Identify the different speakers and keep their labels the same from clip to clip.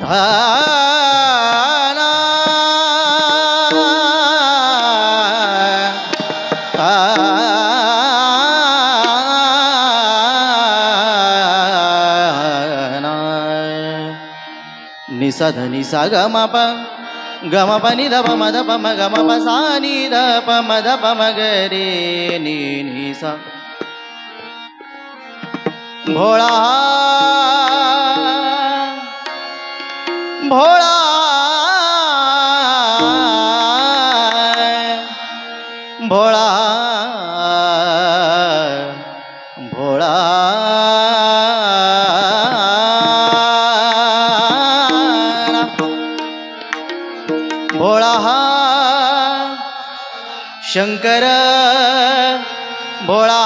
Speaker 1: निसा धनी सा ग म प ग म प नि ध प म ध प म ग म प सा नि ध प म ध प म ग रे नि नि सा भोळा भोळा भोळा भोळा भोळा शंकर भोळा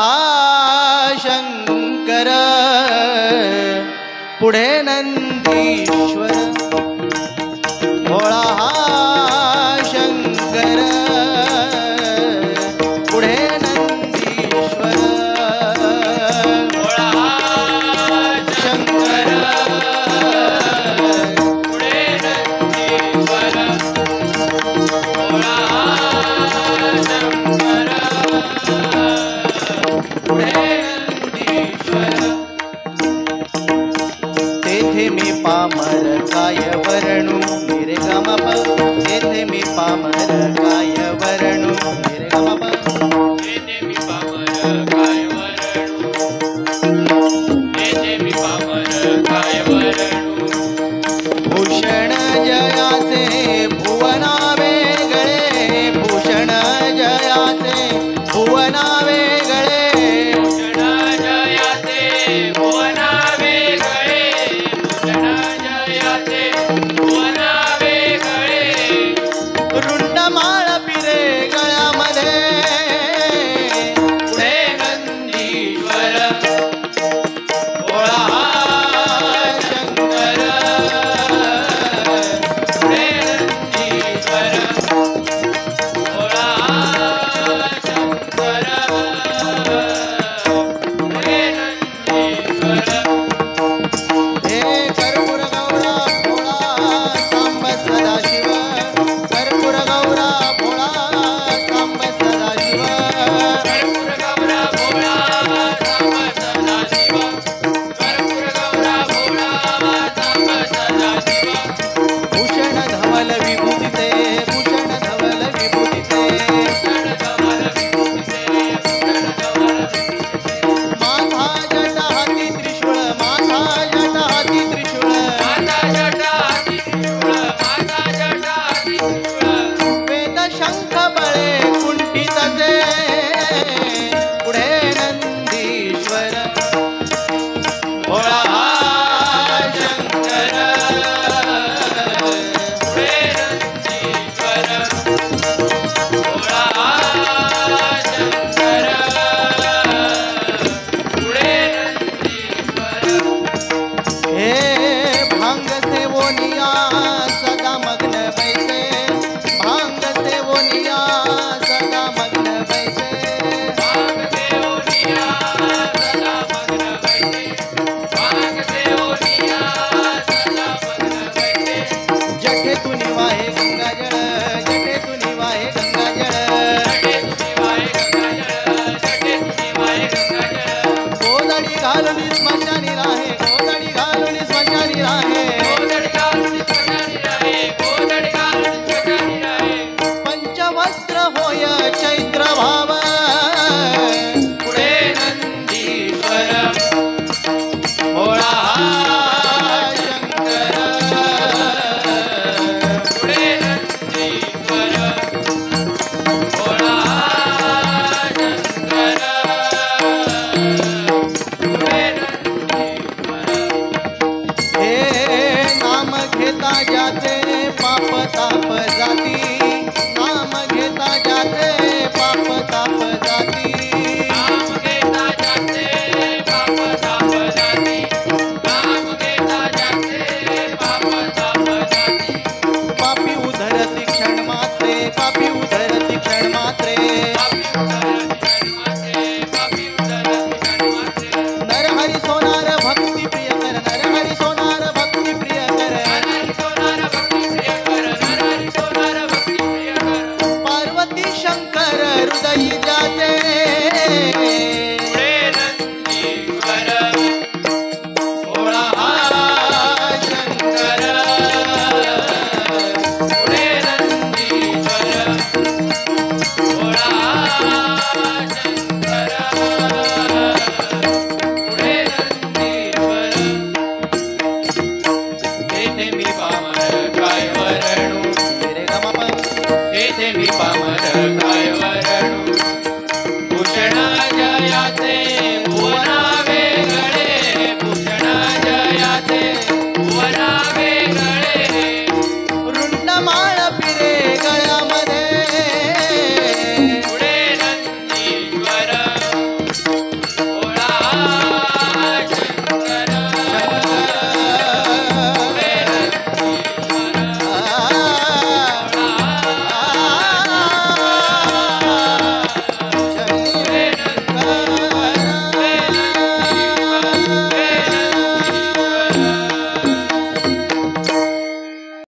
Speaker 1: शंकर पुढे नंदीश्वर भोळा शंकर पुढे नंदीश्वर भोळा शंकर पुढे नंदीश्वर भोळा शंकर पुढे नंदीश्वर तेथे मी पामर काय वर्णू मेरे गमप तेथे मी पामर काय वर्णू मेरे गमप तेथे मी पामर काय वर्णू तेथे मी पामर काय वर्णू भूषण जयाचे भुवना वेगळे भूषण जयाचे भुवना वेगळे भूषण जयाचे भुवना वेगळे भूषण जयाचे भुवना वेगळे रुंड माळ पिरे गळ्यामध्ये पुढे नंदीश्वर भोळा शंकर पुढे नंदीश्वर भोळा शंकर पुढे नंदीश्वर हे कर्पूर गौरा भोळा सांब सदाशिव कर्पूर गौरा भोळा सांब सदाशिव कर्पूर गौरा भोळा सांब सदाशिव कर्पूर गौरा भोळा सांब सदाशिव भूषण धवल विभूतिते भूषण धवल विभूतिते भूषण धवल विभूतिते भूषण धवल माथा जटा हाती त्रिशूळ माथा जटा हाती त्रिशूळ माथा जटा हाती त्रिशूळ माथा जटा हाती त्रिशूळ वेद शंख बळे कुंठितचे पुढे नंदीश्वर भोळा शंकर पुढे नंदीश्वर भोळा शंकर पुढे नंदीश्वर हे भांग सेवोनिया सदा मग्न बैसे भांग सेवोनिया सदा मग्न बैसे भांग सेवोनिया सदा मग्न बैसे भांग सेवोनिया सदा मग्न बैसे जठे तुनी वाहे गंगाजळ जठे तुनी वाहे गंगाजळ जठे तुनी वाहे गंगाजळ जठे तुनी वाहे गंगाजळ गोदडी घालून स्मशानी राहे गोदडी घालून स्मशानी राहे गोदडी घालून स्मशानी राहे गोदडी घालून स्मशानी राहे पंचवस्त्र होय चैत्र भाव पुढे नंदीश्वर भोळा शंकर पुढे नंदीश्वर भोळा शंकर पुढे नंदीश्वर हे नाम घेता जाते पाप ताप जाते